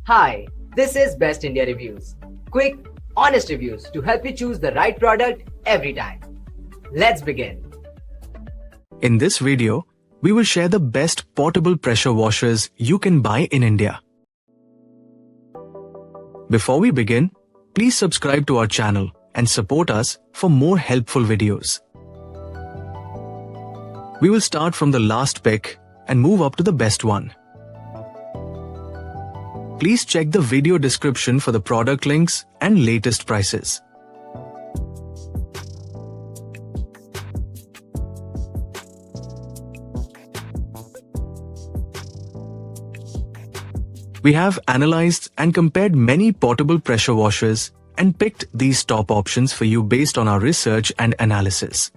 Hi, this is Best India Reviews. Quick, honest reviews to help you choose the right product every time. Let's begin. In this video, we will share the best portable pressure washers you can buy in India. Before we begin, please subscribe to our channel and support us for more helpful videos. We will start from the last pick and move up to the best one. Please check the video description for the product links and latest prices. We have analyzed and compared many portable pressure washers and picked these top options for you based on our research and analysis.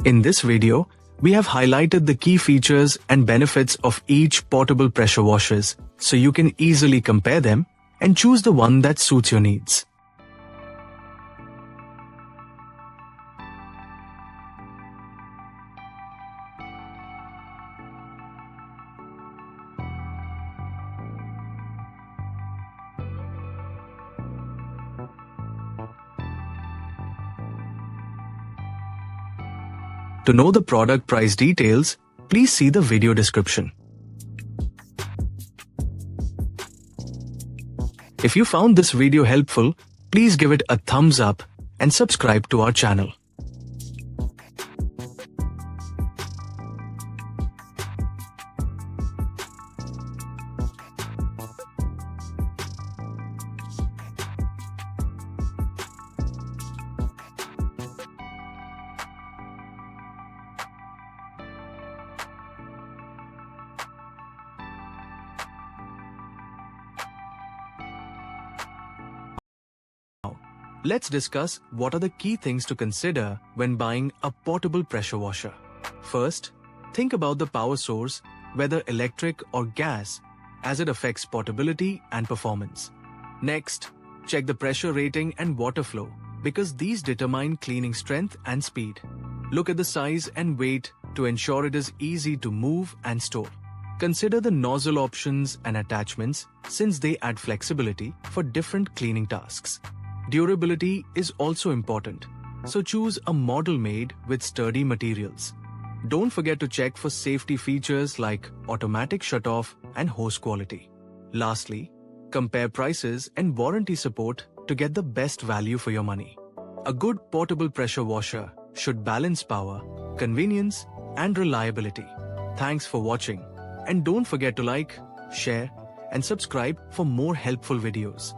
In this video, we have highlighted the key features and benefits of each portable pressure washers so you can easily compare them and choose the one that suits your needs. To know the product price details, please see the video description. If you found this video helpful, please give it a thumbs up and subscribe to our channel. Let's discuss what are the key things to consider when buying a portable pressure washer. First, think about the power source, whether electric or gas, as it affects portability and performance. Next, check the pressure rating and water flow, because these determine cleaning strength and speed. Look at the size and weight to ensure it is easy to move and store. Consider the nozzle options and attachments since they add flexibility for different cleaning tasks. Durability is also important, so choose a model made with sturdy materials. Don't forget to check for safety features like automatic shutoff and hose quality. Lastly, compare prices and warranty support to get the best value for your money. A good portable pressure washer should balance power, convenience, and reliability. Thanks for watching, and don't forget to like, share, and subscribe for more helpful videos.